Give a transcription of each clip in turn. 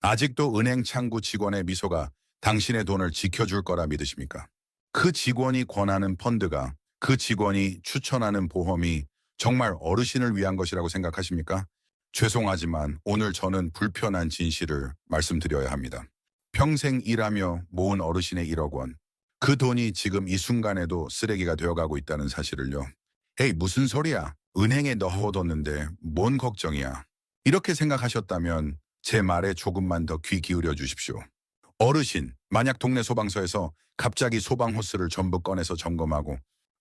아직도 은행 창구 직원의 미소가 당신의 돈을 지켜줄 거라 믿으십니까? 그 직원이 권하는 펀드가, 그 직원이 추천하는 보험이 정말 어르신을 위한 것이라고 생각하십니까? 죄송하지만 오늘 저는 불편한 진실을 말씀드려야 합니다. 평생 일하며 모은 어르신의 1억 원. 그 돈이 지금 이 순간에도 쓰레기가 되어가고 있다는 사실을요. 에이, 무슨 소리야? 은행에 넣어뒀는데 뭔 걱정이야? 이렇게 생각하셨다면 제 말에 조금만 더 귀 기울여 주십시오. 어르신, 만약 동네 소방서에서 갑자기 소방 호스를 전부 꺼내서 점검하고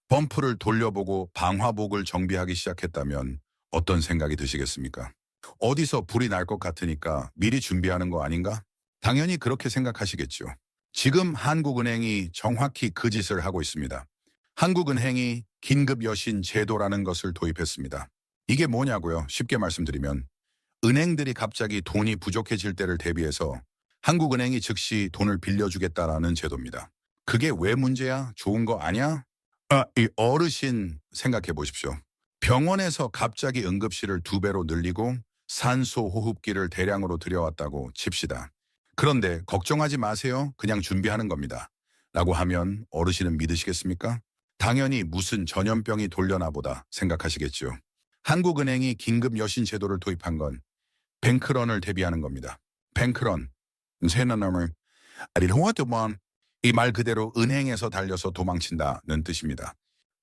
펌프를 돌려보고 방화복을 정비하기 시작했다면 어떤 생각이 드시겠습니까? 어디서 불이 날 것 같으니까 미리 준비하는 거 아닌가? 당연히 그렇게 생각하시겠죠. 지금 한국은행이 정확히 그 짓을 하고 있습니다. 한국은행이 긴급 여신 제도라는 것을 도입했습니다. 이게 뭐냐고요? 쉽게 말씀드리면 은행들이 갑자기 돈이 부족해질 때를 대비해서 한국은행이 즉시 돈을 빌려주겠다라는 제도입니다. 그게 왜 문제야? 좋은 거 아니야? 이 어르신 생각해 보십시오. 병원에서 갑자기 응급실을 2배로 늘리고 산소 호흡기를 대량으로 들여왔다고 칩시다. 그런데 걱정하지 마세요. 그냥 준비하는 겁니다. 라고 하면 어르신은 믿으시겠습니까? 당연히 무슨 전염병이 돌려나 보다 생각하시겠죠. 한국은행이 긴급 여신 제도를 도입한 건 뱅크런을 대비하는 겁니다. 뱅크런, 새놈을 아릴호아트만 이 말 그대로 은행에서 달려서 도망친다는 뜻입니다.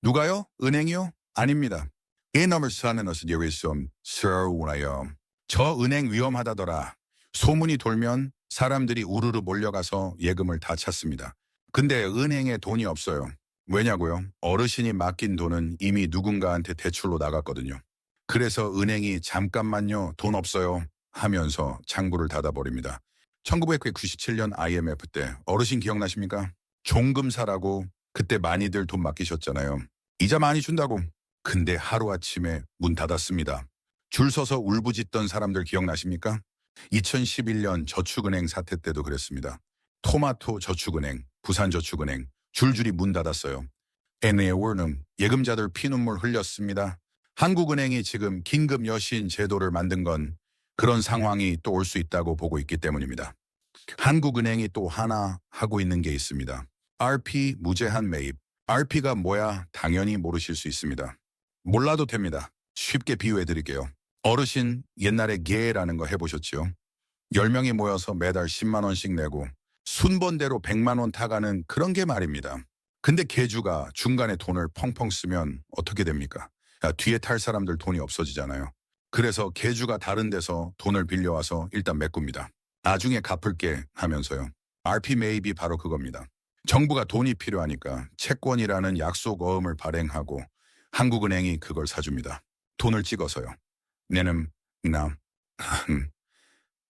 누가요? 은행이요? 아닙니다. 이놈을 사는 것은 여기 좀 서운해요. 저 은행 위험하다더라. 소문이 돌면 사람들이 우르르 몰려가서 예금을 다 찾습니다. 근데 은행에 돈이 없어요. 왜냐고요? 어르신이 맡긴 돈은 이미 누군가한테 대출로 나갔거든요. 그래서 은행이 잠깐만요, 돈 없어요 하면서 창구를 닫아버립니다. 1997년 IMF 때 어르신 기억나십니까? 종금사라고 그때 많이들 돈 맡기셨잖아요. 이자 많이 준다고. 근데 하루아침에 문 닫았습니다. 줄 서서 울부짖던 사람들 기억나십니까? 2011년 저축은행 사태 때도 그랬습니다. 토마토 저축은행, 부산저축은행 줄줄이 문 닫았어요. 애네월은 예금자들 피눈물 흘렸습니다. 한국은행이 지금 긴급 여신 제도를 만든 건 그런 상황이 또 올 수 있다고 보고 있기 때문입니다. 한국은행이 또 하나 하고 있는 게 있습니다. RP 무제한 매입. RP가 뭐야? 당연히 모르실 수 있습니다. 몰라도 됩니다. 쉽게 비유해 드릴게요. 어르신 옛날에 개라는 거 해보셨지요? 10명이 모여서 매달 10만 원씩 내고 순번대로 100만 원 타가는 그런 게 말입니다. 근데 개주가 중간에 돈을 펑펑 쓰면 어떻게 됩니까? 뒤에 탈 사람들 돈이 없어지잖아요. 그래서 개주가 다른 데서 돈을 빌려와서 일단 메꿉니다. 나중에 갚을게 하면서요. RP 매입이 바로 그겁니다. 정부가 돈이 필요하니까 채권이라는 약속 어음을 발행하고 한국은행이 그걸 사줍니다. 돈을 찍어서요. 내는 나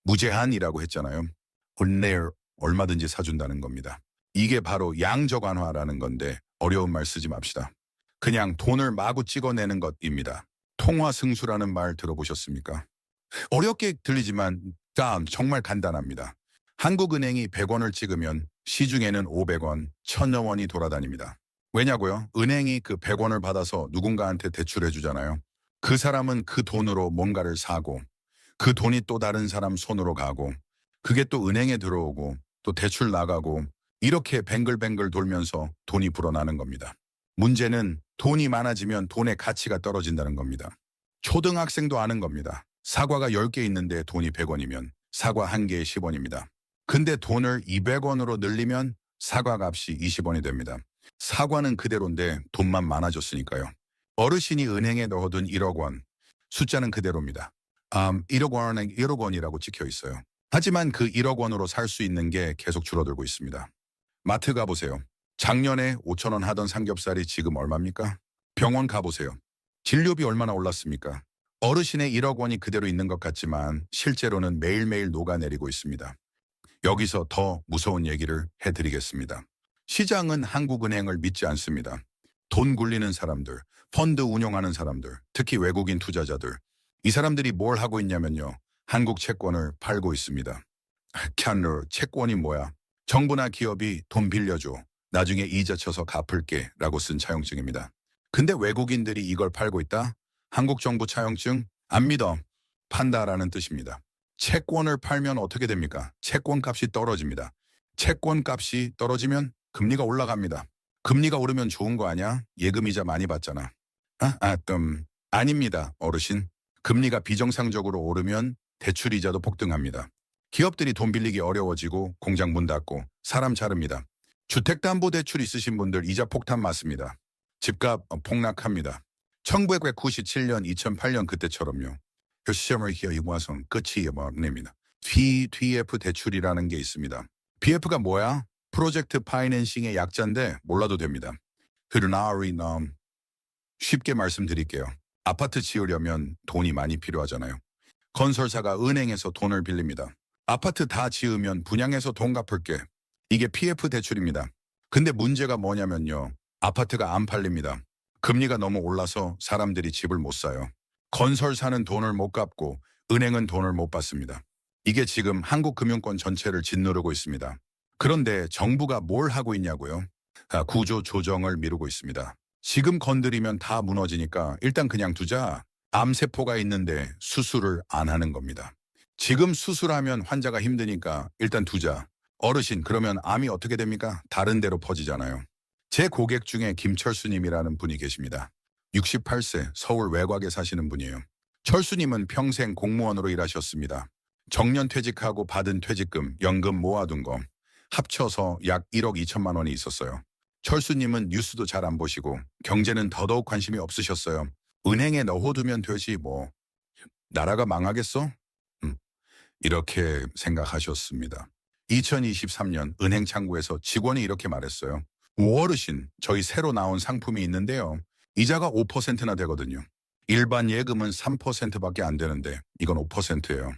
무제한이라고 했잖아요. 내일 얼마든지 사준다는 겁니다. 이게 바로 양적 완화라는 건데 어려운 말 쓰지 맙시다. 그냥 돈을 마구 찍어내는 것입니다. 통화승수라는 말 들어보셨습니까? 어렵게 들리지만 정말 간단합니다. 한국은행이 100원을 찍으면 시중에는 500원, 1000여 원이 돌아다닙니다. 왜냐고요? 은행이 그 100원을 받아서 누군가한테 대출해 주잖아요. 그 사람은 그 돈으로 뭔가를 사고 그 돈이 또 다른 사람 손으로 가고 그게 또 은행에 들어오고 또 대출 나가고 이렇게 뱅글뱅글 돌면서 돈이 불어나는 겁니다. 문제는 돈이 많아지면 돈의 가치가 떨어진다는 겁니다. 초등학생도 아는 겁니다. 사과가 10개 있는데 돈이 100원이면 사과 1개에 10원입니다. 근데 돈을 200원으로 늘리면 사과 값이 20원이 됩니다. 사과는 그대로인데 돈만 많아졌으니까요. 어르신이 은행에 넣어둔 1억 원, 숫자는 그대로입니다. 1억 원에 1억 원이라고 찍혀 있어요. 하지만 그 1억 원으로 살 수 있는 게 계속 줄어들고 있습니다. 마트 가보세요. 작년에 5천 원 하던 삼겹살이 지금 얼마입니까? 병원 가보세요. 진료비 얼마나 올랐습니까? 어르신의 1억 원이 그대로 있는 것 같지만 실제로는 매일매일 녹아내리고 있습니다. 여기서 더 무서운 얘기를 해드리겠습니다. 시장은 한국은행을 믿지 않습니다. 돈 굴리는 사람들, 펀드 운용하는 사람들, 특히 외국인 투자자들, 이 사람들이 뭘 하고 있냐면요. 한국 채권을 팔고 있습니다. 캔러, 채권이 뭐야? 정부나 기업이 돈 빌려줘. 나중에 이자 쳐서 갚을게 라고 쓴 차용증입니다. 근데 외국인들이 이걸 팔고 있다? 한국 정부 차용증? 안 믿어. 판다라는 뜻입니다. 채권을 팔면 어떻게 됩니까? 채권 값이 떨어집니다. 채권 값이 떨어지면 금리가 올라갑니다. 금리가 오르면 좋은 거 아니야? 예금이자 많이 받잖아. 아닙니다, 어르신. 금리가 비정상적으로 오르면 대출이자도 폭등합니다. 기업들이 돈 빌리기 어려워지고 공장 문 닫고 사람 자릅니다. 주택담보대출 있으신 분들 이자 폭탄 맞습니다. 집값 폭락합니다. 1997년, 2008년 그때처럼요. 그 시험을 와서 끝이 냅니다. PF 대출이라는 게 있습니다. PF가 뭐야? 프로젝트 파이낸싱의 약자인데 몰라도 됩니다. 쉽게 말씀드릴게요. 아파트 지으려면 돈이 많이 필요하잖아요. 건설사가 은행에서 돈을 빌립니다. 아파트 다 지으면 분양해서 돈 갚을게. 이게 PF 대출입니다. 근데 문제가 뭐냐면요. 아파트가 안 팔립니다. 금리가 너무 올라서 사람들이 집을 못 사요. 건설사는 돈을 못 갚고 은행은 돈을 못 받습니다. 이게 지금 한국 금융권 전체를 짓누르고 있습니다. 그런데 정부가 뭘 하고 있냐고요? 구조 조정을 미루고 있습니다. 지금 건드리면 다 무너지니까 일단 그냥 두자. 암세포가 있는데 수술을 안 하는 겁니다. 지금 수술하면 환자가 힘드니까 일단 두자. 어르신, 그러면 암이 어떻게 됩니까? 다른 데로 퍼지잖아요. 제 고객 중에 김철수님이라는 분이 계십니다. 68세 서울 외곽에 사시는 분이에요. 철수님은 평생 공무원으로 일하셨습니다. 정년 퇴직하고 받은 퇴직금, 연금 모아둔 거 합쳐서 약 1억 2천만 원이 있었어요. 철수님은 뉴스도 잘 안 보시고 경제는 더더욱 관심이 없으셨어요. 은행에 넣어두면 되지 뭐. 나라가 망하겠어? 이렇게 생각하셨습니다. 2023년 은행 창구에서 직원이 이렇게 말했어요. 어르신, 저희 새로 나온 상품이 있는데요. 이자가 5%나 되거든요. 일반 예금은 3%밖에 안 되는데 이건 5%예요.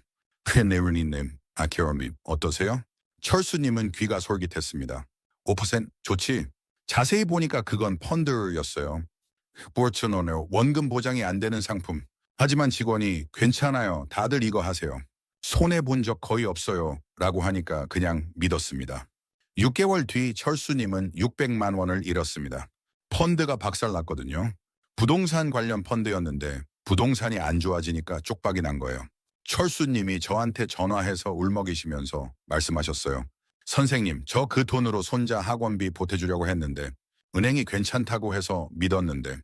네르니님, 아키어님 어떠세요? 철수님은 귀가 솔깃했습니다. 5% 좋지? 자세히 보니까 그건 펀드였어요. 포르츠노네 원금 보장이 안 되는 상품. 하지만 직원이 괜찮아요. 다들 이거 하세요. 손해본 적 거의 없어요. 라고 하니까 그냥 믿었습니다. 6개월 뒤 철수님은 600만 원을 잃었습니다. 펀드가 박살났거든요. 부동산 관련 펀드였는데 부동산이 안 좋아지니까 쪽박이 난 거예요. 철수님이 저한테 전화해서 울먹이시면서 말씀하셨어요. 선생님, 저 그 돈으로 손자 학원비 보태주려고 했는데 은행이 괜찮다고 해서 믿었는데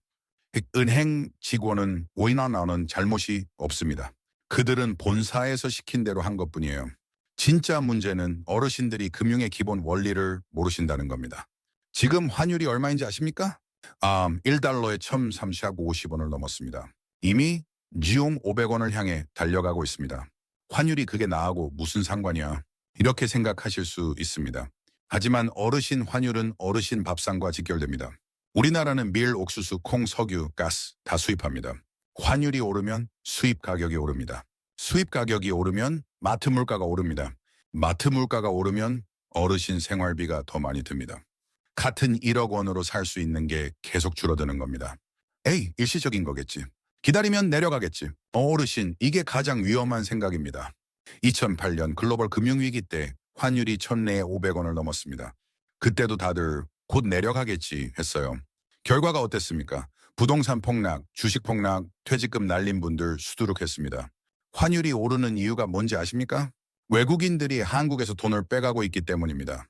은행 직원은 오이나 나는 잘못이 없습니다. 그들은 본사에서 시킨 대로 한 것뿐이에요. 진짜 문제는 어르신들이 금융의 기본 원리를 모르신다는 겁니다. 지금 환율이 얼마인지 아십니까? 1달러에 1,350원을 넘었습니다. 이미 지용 500원을 향해 달려가고 있습니다. 환율이 그게 나하고 무슨 상관이야? 이렇게 생각하실 수 있습니다. 하지만 어르신 환율은 어르신 밥상과 직결됩니다. 우리나라는 밀, 옥수수, 콩, 석유, 가스 다 수입합니다. 환율이 오르면 수입 가격이 오릅니다. 수입 가격이 오르면 마트 물가가 오릅니다. 마트 물가가 오르면 어르신 생활비가 더 많이 듭니다. 같은 1억 원으로 살 수 있는 게 계속 줄어드는 겁니다. 일시적인 거겠지. 기다리면 내려가겠지. 어르신, 이게 가장 위험한 생각입니다. 2008년 글로벌 금융위기 때 환율이 1,400원을 넘었습니다. 그때도 다들 곧 내려가겠지 했어요. 결과가 어땠습니까? 부동산 폭락, 주식 폭락, 퇴직금 날린 분들 수두룩했습니다. 환율이 오르는 이유가 뭔지 아십니까? 외국인들이 한국에서 돈을 빼가고 있기 때문입니다.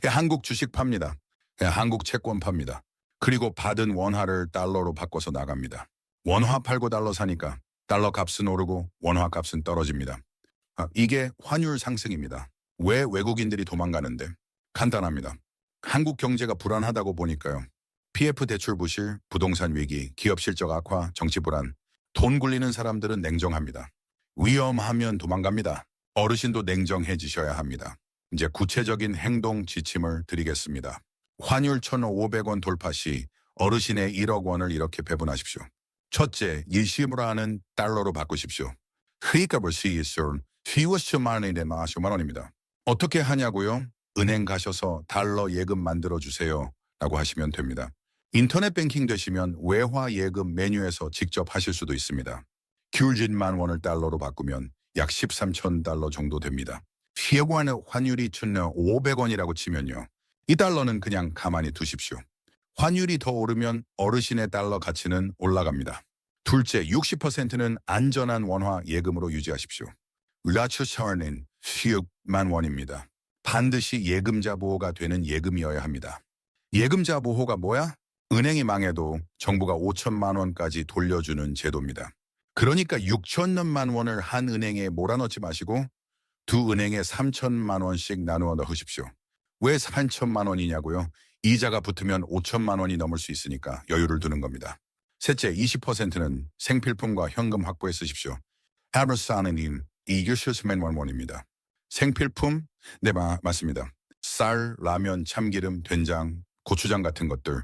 한국 주식 팝니다. 한국 채권 팝니다. 그리고 받은 원화를 달러로 바꿔서 나갑니다. 원화 팔고 달러 사니까 달러 값은 오르고 원화 값은 떨어집니다. 이게 환율 상승입니다. 왜 외국인들이 도망가는데? 간단합니다. 한국 경제가 불안하다고 보니까요. PF 대출 부실, 부동산 위기, 기업 실적 악화, 정치 불안. 돈 굴리는 사람들은 냉정합니다. 위험하면 도망갑니다. 어르신도 냉정해지셔야 합니다. 이제 구체적인 행동 지침을 드리겠습니다. 환율 1,500원 돌파 시 어르신의 1억 원을 이렇게 배분하십시오. 첫째, 일시불 하는 달러로 바꾸십시오. 회의값을 시이술, 휘워시만원이 되면 10만 원입니다. 어떻게 하냐고요? 은행 가셔서 달러 예금 만들어주세요. 라고 하시면 됩니다. 인터넷 뱅킹 되시면 외화 예금 메뉴에서 직접 하실 수도 있습니다. 귤진만 원을 달러로 바꾸면 약 13천 달러 정도 됩니다. 피해관의 환율이 1,500원이라고 치면요. 이 달러는 그냥 가만히 두십시오. 환율이 더 오르면 어르신의 달러 가치는 올라갑니다. 둘째, 60%는 안전한 원화 예금으로 유지하십시오. 라츠처는 10만 원입니다. 반드시 예금자 보호가 되는 예금이어야 합니다. 예금자 보호가 뭐야? 은행이 망해도 정부가 5천만 원까지 돌려주는 제도입니다. 그러니까 6천만 원을 한 은행에 몰아넣지 마시고 두 은행에 3천만 원씩 나누어 넣으십시오. 왜 3천만 원이냐고요? 이자가 붙으면 5천만 원이 넘을 수 있으니까 여유를 두는 겁니다. 셋째, 20%는 생필품과 현금 확보에 쓰십시오. 하루사는 이규슈스맨 원입니다. 생필품? 네, 맞습니다. 쌀, 라면, 참기름, 된장, 고추장 같은 것들.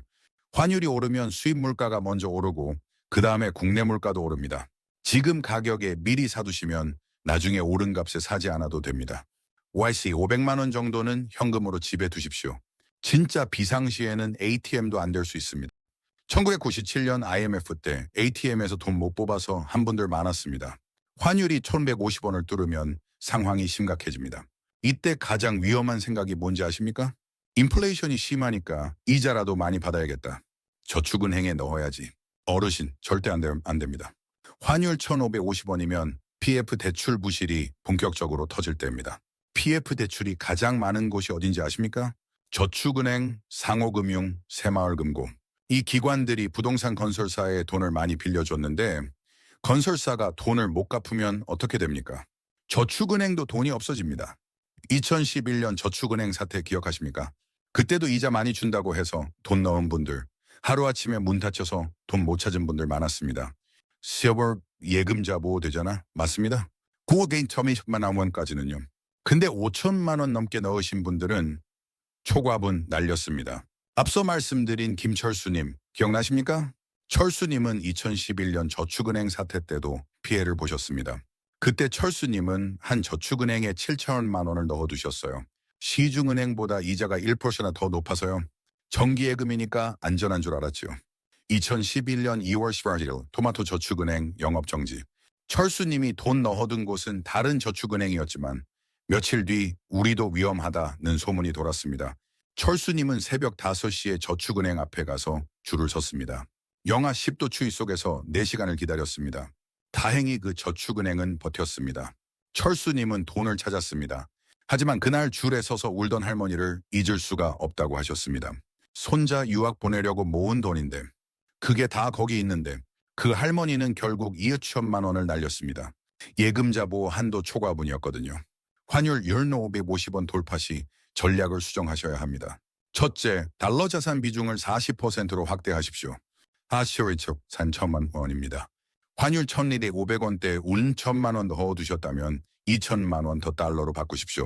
환율이 오르면 수입 물가가 먼저 오르고 그 다음에 국내 물가도 오릅니다. 지금 가격에 미리 사두시면 나중에 오른 값에 사지 않아도 됩니다. YC 500만 원 정도는 현금으로 집에 두십시오. 진짜 비상시에는 ATM도 안 될 수 있습니다. 1997년 IMF 때 ATM에서 돈 못 뽑아서 한 분들 많았습니다. 환율이 1150원을 뚫으면 상황이 심각해집니다. 이때 가장 위험한 생각이 뭔지 아십니까? 인플레이션이 심하니까 이자라도 많이 받아야겠다. 저축은행에 넣어야지. 어르신 절대 안 됩니다. 환율 1550원이면 PF 대출 부실이 본격적으로 터질 때입니다. PF 대출이 가장 많은 곳이 어딘지 아십니까? 저축은행, 상호금융, 새마을금고. 이 기관들이 부동산 건설사에 돈을 많이 빌려줬는데 건설사가 돈을 못 갚으면 어떻게 됩니까? 저축은행도 돈이 없어집니다. 2011년 저축은행 사태 기억하십니까? 그때도 이자 많이 준다고 해서 돈 넣은 분들, 하루아침에 문 닫혀서 돈 못 찾은 분들 많았습니다. 시어버 예금자 보호 되잖아? 맞습니다. 9억 개인 1,200만 원까지는요. 근데 5천만 원 넘게 넣으신 분들은 초과분 날렸습니다. 앞서 말씀드린 김철수님 기억나십니까? 철수님은 2011년 저축은행 사태 때도 피해를 보셨습니다. 그때 철수님은 한 저축은행에 7천만 원을 넣어두셨어요. 시중은행보다 이자가 1%나 더 높아서요. 정기예금이니까 안전한 줄 알았죠. 2011년 2월 18일 토마토 저축은행 영업정지. 철수님이 돈 넣어둔 곳은 다른 저축은행이었지만 며칠 뒤 우리도 위험하다는 소문이 돌았습니다. 철수님은 새벽 5시에 저축은행 앞에 가서 줄을 섰습니다. 영하 10도 추위 속에서 4시간을 기다렸습니다. 다행히 그 저축은행은 버텼습니다. 철수님은 돈을 찾았습니다. 하지만 그날 줄에 서서 울던 할머니를 잊을 수가 없다고 하셨습니다. 손자 유학 보내려고 모은 돈인데 그게 다 거기 있는데 그 할머니는 결국 2천만 원을 날렸습니다. 예금자 보호 한도 초과분이었거든요. 환율 1,550원 돌파 시 전략을 수정하셔야 합니다. 첫째, 달러 자산 비중을 40%로 확대하십시오. 아시오이첩 3천만 원입니다. 환율 1,200원대 운 1,000만 원 넣어두셨다면 2천만 원 더 달러로 바꾸십시오.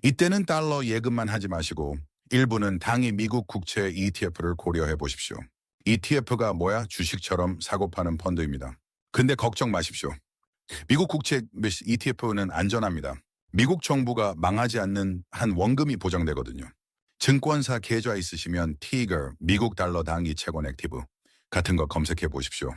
이때는 달러 예금만 하지 마시고 일부는 당일 미국 국채 ETF를 고려해 보십시오. ETF가 뭐야? 주식처럼 사고 파는 펀드입니다. 근데 걱정 마십시오. 미국 국채 ETF는 안전합니다. 미국 정부가 망하지 않는 한 원금이 보장되거든요. 증권사 계좌 있으시면 티거, 미국 달러 단기 채권 액티브 같은 거 검색해 보십시오.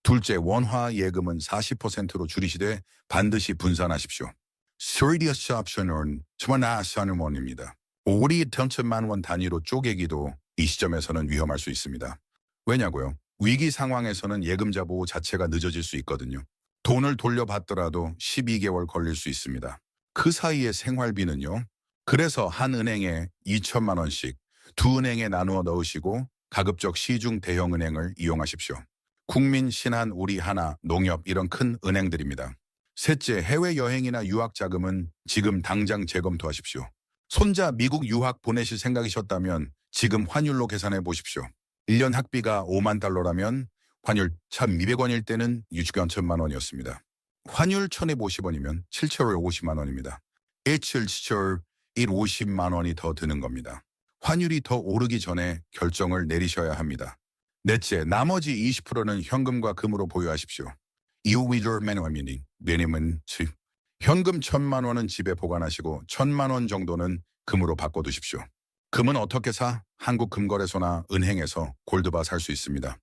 둘째, 원화 예금은 40%로 줄이시되 반드시 분산하십시오. 스리디어스 옵션은 1,000만 원입니다. 우리 1,000만 원 단위로 쪼개기도 이 시점에서는 위험할 수 있습니다. 왜냐고요? 위기 상황에서는 예금자 보호 자체가 늦어질 수 있거든요. 돈을 돌려받더라도 12개월 걸릴 수 있습니다. 그 사이에 생활비는요. 그래서 한 은행에 2천만 원씩 두 은행에 나누어 넣으시고 가급적 시중 대형은행을 이용하십시오. 국민, 신한, 우리하나, 농협 이런 큰 은행들입니다. 셋째, 해외여행이나 유학자금은 지금 당장 재검토하십시오. 손자 미국 유학 보내실 생각이셨다면 지금 환율로 계산해 보십시오. 1년 학비가 5만 달러라면 환율 1,200원일 때는 6천만 원이었습니다. 환율 1,250원이면 7,050만 원입니다. 150만 원이 더 드는 겁니다. 환율이 더 오르기 전에 결정을 내리셔야 합니다. 넷째, 나머지 20%는 현금과 금으로 보유하십시오. 왜냐면 현금 1,000만 원은 집에 보관하시고 1,000만 원 정도는 금으로 바꿔두십시오. 금은 어떻게 사? 한국금거래소나 은행에서 골드바 살 수 있습니다.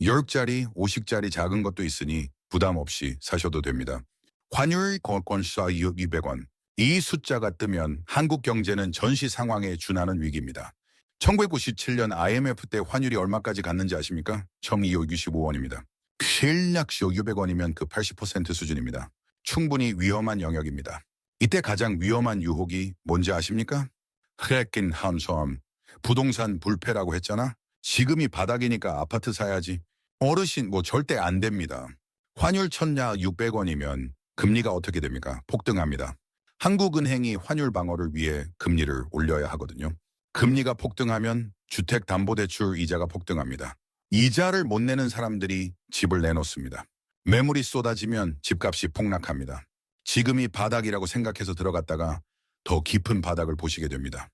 10짜리, 50짜리 작은 것도 있으니 부담 없이 사셔도 됩니다. 환율 건사 200원. 이 숫자가 뜨면 한국 경제는 전시 상황에 준하는 위기입니다. 1997년 IMF 때 환율이 얼마까지 갔는지 아십니까? 1,265원입니다. 실약시 600원이면 그 80% 수준입니다. 충분히 위험한 영역입니다. 이때 가장 위험한 유혹이 뭔지 아십니까? 크래킨 한섬. 부동산 불패라고 했잖아. 지금이 바닥이니까 아파트 사야지. 어르신 절대 안 됩니다. 환율 천냐 600원이면 금리가 어떻게 됩니까? 폭등합니다. 한국은행이 환율 방어를 위해 금리를 올려야 하거든요. 금리가 폭등하면 주택담보대출 이자가 폭등합니다. 이자를 못 내는 사람들이 집을 내놓습니다. 매물이 쏟아지면 집값이 폭락합니다. 지금이 바닥이라고 생각해서 들어갔다가 더 깊은 바닥을 보시게 됩니다.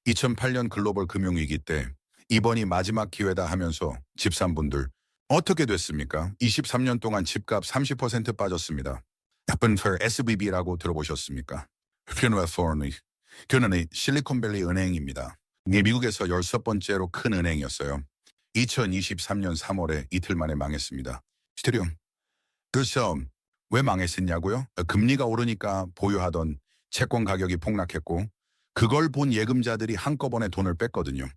2008년 글로벌 금융위기 때 이번이 마지막 기회다 하면서 집 산 분들 어떻게 됐습니까? 23년 동안 집값 30% 빠졌습니다. 나쁜 SVB라고 들어보셨습니까? 그는 실리콘밸리 은행입니다. 미국에서 16번째로 큰 은행이었어요. 2023년 3월에 이틀 만에 망했습니다. 스테리움. 그래서 왜 망했었냐고요? 금리가 오르니까 보유하던 채권 가격이 폭락했고 그걸 본 예금자들이 한꺼번에 돈을 뺐거든요.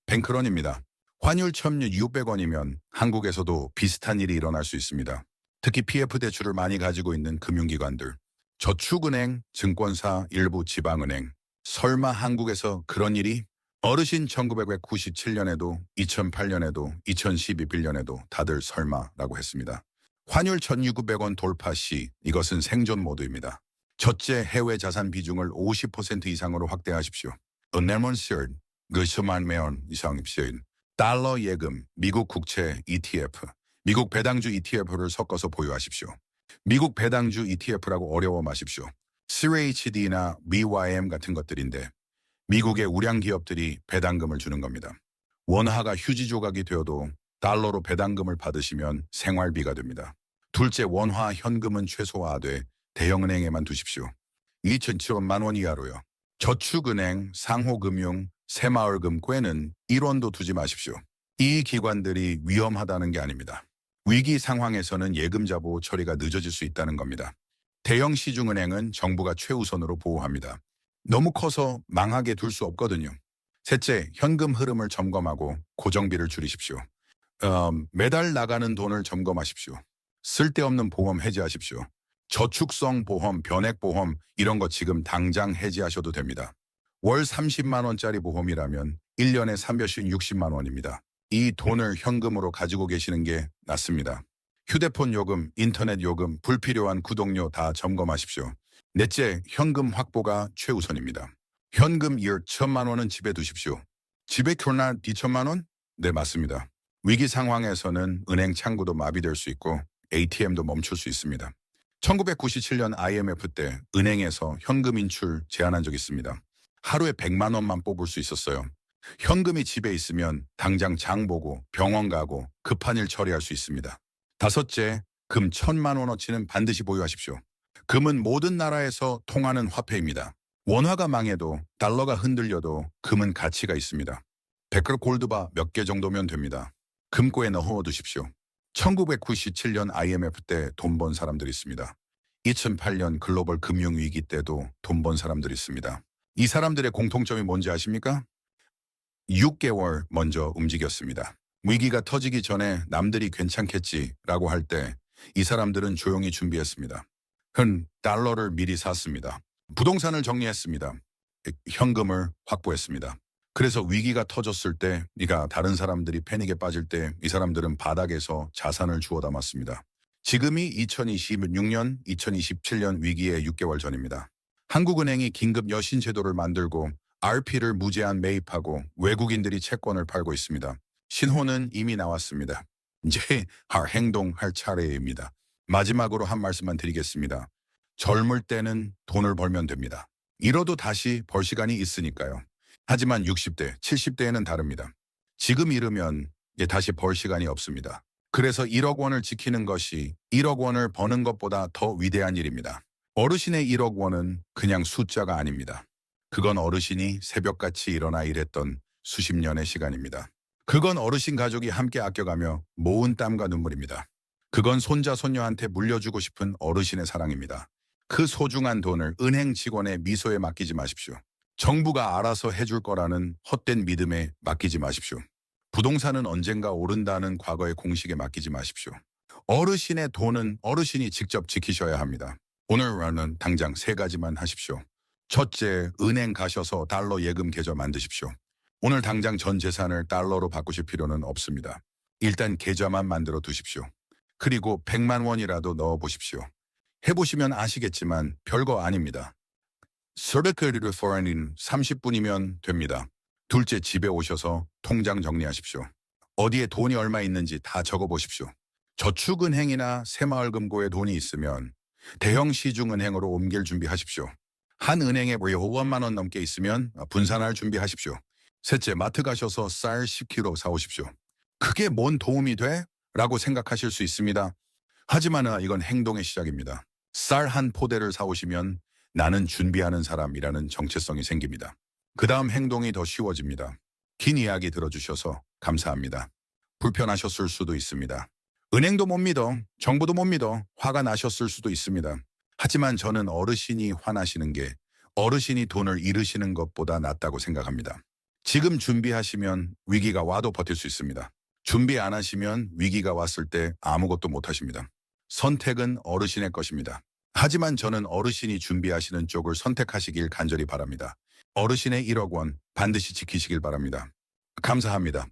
뱅크런입니다. 환율 첨류 600원이면 한국에서도 비슷한 일이 일어날 수 있습니다. 특히 PF 대출을 많이 가지고 있는 금융기관들, 저축은행, 증권사, 일부 지방은행. 설마 한국에서 그런 일이? 어르신 1997년에도 2008년에도 2012년에도 다들 설마라고 했습니다. 환율 1,600원 돌파 시 이것은 생존 모드입니다. 첫째 해외 자산 비중을 50% 이상으로 확대하십시오. 은행원시얼 그수만 매원 이상입시인 달러 예금, 미국 국채 ETF, 미국 배당주 ETF를 섞어서 보유하십시오. 미국 배당주 ETF라고 어려워 마십시오. CHD나 BYM 같은 것들인데 미국의 우량 기업들이 배당금을 주는 겁니다. 원화가 휴지 조각이 되어도 달러로 배당금을 받으시면 생활비가 됩니다. 둘째, 원화 현금은 최소화돼 대형은행에만 두십시오. 2,700만 원 이하로요. 저축은행, 상호금융, 새마을금, 꾀는 1원도 두지 마십시오. 이 기관들이 위험하다는 게 아닙니다. 위기 상황에서는 예금자 보호 처리가 늦어질 수 있다는 겁니다. 대형 시중은행은 정부가 최우선으로 보호합니다. 너무 커서 망하게 둘 수 없거든요. 셋째, 현금 흐름을 점검하고 고정비를 줄이십시오. 매달 나가는 돈을 점검하십시오. 쓸데없는 보험 해지하십시오. 저축성 보험, 변액보험 이런 거 지금 당장 해지하셔도 됩니다. 월 30만 원짜리 보험이라면 1년에 360만 원입니다. 이 돈을 현금으로 가지고 계시는 게 낫습니다. 휴대폰 요금, 인터넷 요금, 불필요한 구독료 다 점검하십시오. 넷째, 현금 확보가 최우선입니다. 현금 1,000만 원은 집에 두십시오. 집에 켜나 2,000만 원? 네, 맞습니다. 위기 상황에서는 은행 창구도 마비될 수 있고 ATM도 멈출 수 있습니다. 1997년 IMF 때 은행에서 현금 인출 제한한 적이 있습니다. 하루에 100만 원만 뽑을 수 있었어요. 현금이 집에 있으면 당장 장 보고 병원 가고 급한 일 처리할 수 있습니다. 다섯째, 금 1,000만 원어치는 반드시 보유하십시오. 금은 모든 나라에서 통하는 화폐입니다. 원화가 망해도 달러가 흔들려도 금은 가치가 있습니다. 100g 골드바 몇 개 정도면 됩니다. 금고에 넣어 두십시오. 1997년 IMF 때 돈 번 사람들이 있습니다. 2008년 글로벌 금융위기 때도 돈 번 사람들이 있습니다. 이 사람들의 공통점이 뭔지 아십니까? 6개월 먼저 움직였습니다. 위기가 터지기 전에 남들이 괜찮겠지라고 할 때 이 사람들은 조용히 준비했습니다. 달러를 미리 샀습니다. 부동산을 정리했습니다. 현금을 확보했습니다. 그래서 위기가 터졌을 때 네가 다른 사람들이 패닉에 빠질 때 이 사람들은 바닥에서 자산을 주워 담았습니다. 지금이 2026년, 2027년 위기의 6개월 전입니다. 한국은행이 긴급 여신 제도를 만들고 RP를 무제한 매입하고 외국인들이 채권을 팔고 있습니다. 신호는 이미 나왔습니다. 이제 행동할 차례입니다. 마지막으로 한 말씀만 드리겠습니다. 젊을 때는 돈을 벌면 됩니다. 잃어도 다시 벌 시간이 있으니까요. 하지만 60대, 70대에는 다릅니다. 지금 잃으면 다시 벌 시간이 없습니다. 그래서 1억 원을 지키는 것이 1억 원을 버는 것보다 더 위대한 일입니다. 어르신의 1억 원은 그냥 숫자가 아닙니다. 그건 어르신이 새벽같이 일어나 일했던 수십 년의 시간입니다. 그건 어르신 가족이 함께 아껴가며 모은 땀과 눈물입니다. 그건 손자, 손녀한테 물려주고 싶은 어르신의 사랑입니다. 그 소중한 돈을 은행 직원의 미소에 맡기지 마십시오. 정부가 알아서 해줄 거라는 헛된 믿음에 맡기지 마십시오. 부동산은 언젠가 오른다는 과거의 공식에 맡기지 마십시오. 어르신의 돈은 어르신이 직접 지키셔야 합니다. 오늘은 당장 3가지만 하십시오. 첫째, 은행 가셔서 달러 예금 계좌 만드십시오. 오늘 당장 전 재산을 달러로 바꾸실 필요는 없습니다. 일단 계좌만 만들어 두십시오. 그리고 100만 원이라도 넣어 보십시오. 해보시면 아시겠지만 별거 아닙니다. 서베크리드 포렌인 30분이면 됩니다. 둘째, 집에 오셔서 통장 정리하십시오. 어디에 돈이 얼마 있는지 다 적어보십시오. 저축은행이나 새마을금고에 돈이 있으면 대형 시중은행으로 옮길 준비하십시오. 한 은행에 5원만 원 넘게 있으면 분산할 준비하십시오. 셋째, 마트 가셔서 쌀 10kg 사오십시오. 그게 뭔 도움이 돼? 라고 생각하실 수 있습니다. 하지만 이건 행동의 시작입니다. 쌀 한 포대를 사오시면 나는 준비하는 사람이라는 정체성이 생깁니다. 그 다음 행동이 더 쉬워집니다. 긴 이야기 들어주셔서 감사합니다. 불편하셨을 수도 있습니다. 은행도 못 믿어, 정부도 못 믿어, 화가 나셨을 수도 있습니다. 하지만 저는 어르신이 화나시는 게 어르신이 돈을 잃으시는 것보다 낫다고 생각합니다. 지금 준비하시면 위기가 와도 버틸 수 있습니다. 준비 안 하시면 위기가 왔을 때 아무것도 못 하십니다. 선택은 어르신의 것입니다. 하지만 저는 어르신이 준비하시는 쪽을 선택하시길 간절히 바랍니다. 어르신의 1억 원 반드시 지키시길 바랍니다. 감사합니다.